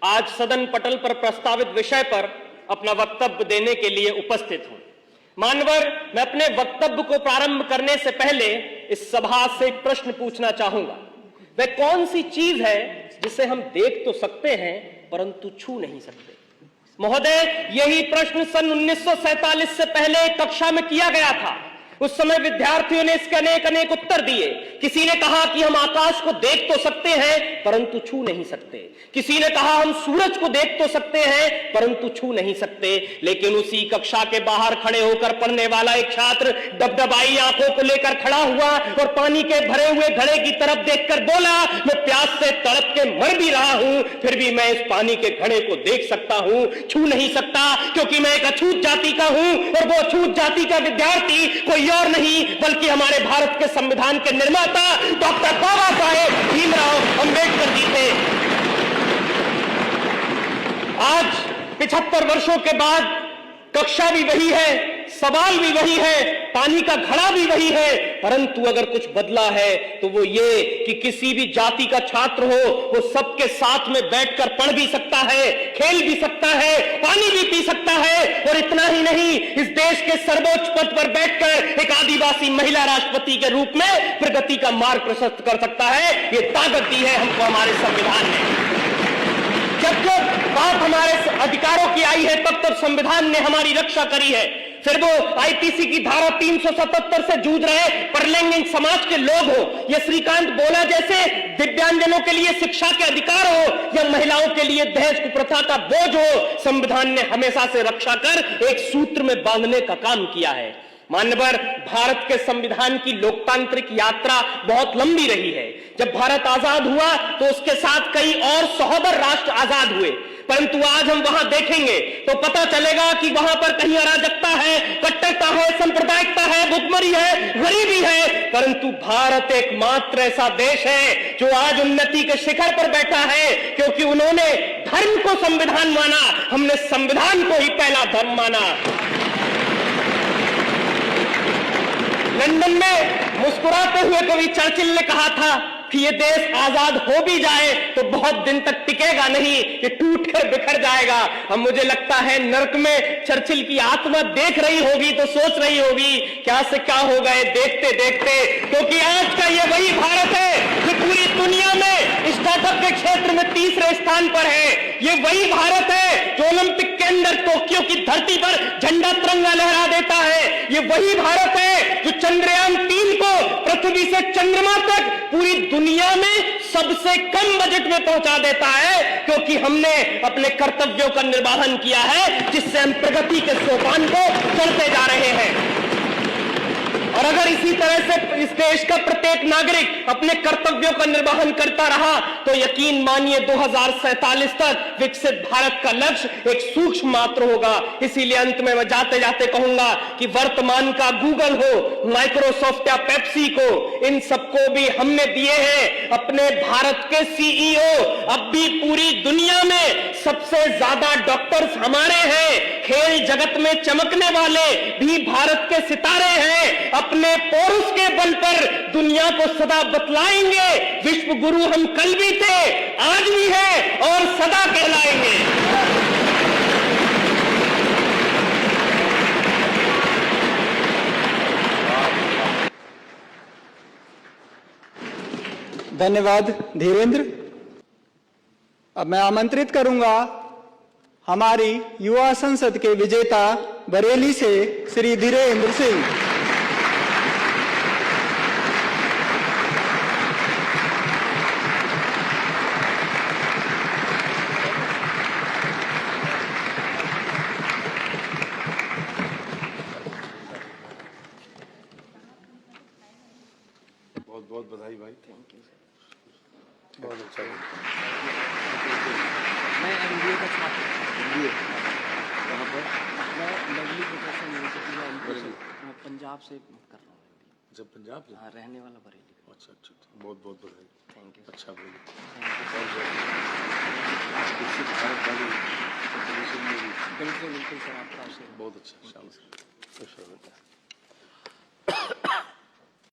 आज सदन पटल पर प्रस्तावित विषय पर अपना वक्तव्य देने के लिए उपस्थित हूं। मान्यवर, मैं अपने वक्तव्य को प्रारंभ करने से पहले इस सभा से एक प्रश्न पूछना चाहूंगा। वह कौन सी चीज है जिसे हम देख तो सकते हैं परंतु छू नहीं सकते? महोदय, यही प्रश्न सन 1947 से पहले कक्षा में किया गया था। उस समय विद्यार्थियों ने इसके अनेक उत्तर दिए। किसी ने कहा कि हम आकाश को देख तो सकते हैं परंतु छू नहीं सकते। किसी ने कहा हम सूरज को देख तो सकते हैं परंतु छू नहीं सकते। लेकिन उसी कक्षा के बाहर खड़े होकर पढ़ने वाला एक छात्र दबदबाई आंखों को लेकर खड़ा हुआ और पानी के भरे हुए घड़े की तरफ देखकर बोला, मैं प्यास से तड़प के मर भी रहा हूं, फिर भी मैं इस पानी के घड़े को देख सकता हूं, छू नहीं सकता, क्योंकि मैं एक अछूत जाति का हूं और वो अछूत जाति का विद्यार्थी कोई और नहीं बल्कि हमारे भारत के संविधान के निर्माता डॉक्टर बाबा साहेब भीमराव अंबेडकर जी थे। आज 75 वर्षों के बाद कक्षा भी वही है, सवाल भी वही है, पानी का घड़ा भी वही है, परंतु अगर कुछ बदला है तो वो ये कि किसी भी जाति का छात्र हो वो सबके साथ में बैठकर पढ़ भी सकता है, खेल भी सकता है, पानी भी पी सकता है। और इतना ही नहीं, इस देश के सर्वोच्च पद पर बैठकर एक आदिवासी महिला राष्ट्रपति के रूप में प्रगति का मार्ग प्रशस्त कर सकता है। ये ताकत दी है हमको हमारे संविधान ने। जब जब बात हमारे अधिकारों की आई है तब तब संविधान ने हमारी रक्षा करी है। फिर वो आईपीसी की धारा 377 से जूझ रहे परलैंगिक समाज के लोग हो या श्रीकांत बोला जैसे दिव्यांगजनों के लिए शिक्षा के अधिकार हो या महिलाओं के लिए दहेज कुप्रथा का बोझ हो, संविधान ने हमेशा से रक्षा कर एक सूत्र में बांधने का काम किया है। मान्यवर, भारत के संविधान की लोकतांत्रिक यात्रा बहुत लंबी रही है। जब भारत आजाद हुआ तो उसके साथ कई और सहोदर राष्ट्र आजाद हुए, परंतु आज हम वहां देखेंगे तो पता चलेगा कि वहां पर कहीं अराजकता है, कट्टरता है, सांप्रदायिकता है, भुखमरी है, गरीबी है, परंतु भारत एकमात्र ऐसा देश है जो आज उन्नति के शिखर पर बैठा है, क्योंकि उन्होंने धर्म को संविधान माना, हमने संविधान को ही पहला धर्म माना। लंदन में मुस्कुराते हुए कवि चर्चिल ने कहा था कि ये देश आजाद हो भी जाए तो बहुत दिन तक टिकेगा नहीं, ये टूट कर बिखर जाएगा। अब मुझे लगता है नर्क में चर्चिल की आत्मा देख रही होगी तो सोच रही होगी क्या से क्या हो गए देखते देखते, क्योंकि आज का ये वही भारत है जो पूरी दुनिया में स्टार्टअप के क्षेत्र में तीसरे स्थान पर है। ये वही भारत है जो ओलंपिक के अंदर टोक्यो की धरती पर झंडा तिरंगा लहरा देता है। ये वही भारत है जो चंद्रयान 3 को पृथ्वी से चंद्रमा तक पूरी दुनिया में सबसे कम बजट में पहुंचा देता है, क्योंकि हमने अपने कर्तव्यों का निर्वहन किया है, जिससे हम प्रगति के सोपान को चढ़ते जा रहे हैं। और अगर इसी तरह से इस देश का प्रत्येक नागरिक अपने कर्तव्यों का निर्वहन करता रहा तो यकीन मानिए 2047 तक विकसित भारत का लक्ष्य एक सूक्ष्म मात्र होगा। इसीलिए अंत में मैं जाते जाते कहूंगा कि वर्तमान का गूगल हो, माइक्रोसॉफ्ट या पेप्सी को, इन सबको भी हमने दिए हैं अपने भारत के सीईओ। अब भी पूरी दुनिया में सबसे ज्यादा डॉक्टर्स हमारे हैं। खेल जगत में चमकने वाले भी भारत के सितारे हैं। अपने पौरुष के बल पर दुनिया को सदा बतलाएंगे, विश्व गुरु हम कल भी थे, आज भी है और सदा कहलाएंगे। धन्यवाद धीरेन्द्र। अब मैं आमंत्रित करूंगा हमारी युवा संसद के विजेता बरेली से श्री धीरेन्द्र सिंह। बहुत बहुत बधाई भाई। थैंक यू सर, बहुत अच्छा। मैं एमबीए का छात्र हूँ। कहाँ पर? मैं लवली प्रोफेसर यूनिवर्सिटी में पंजाब से कर रहा हूँ। जब पंजाब से? हाँ, रहने वाला बरेली। अच्छा अच्छा, बहुत बहुत बधाई। Thank you. अच्छा बोलिए। बिल्कुल बिल्कुल सर, आपका आशीर्वाद। बहुत अच्छा, शाबाश।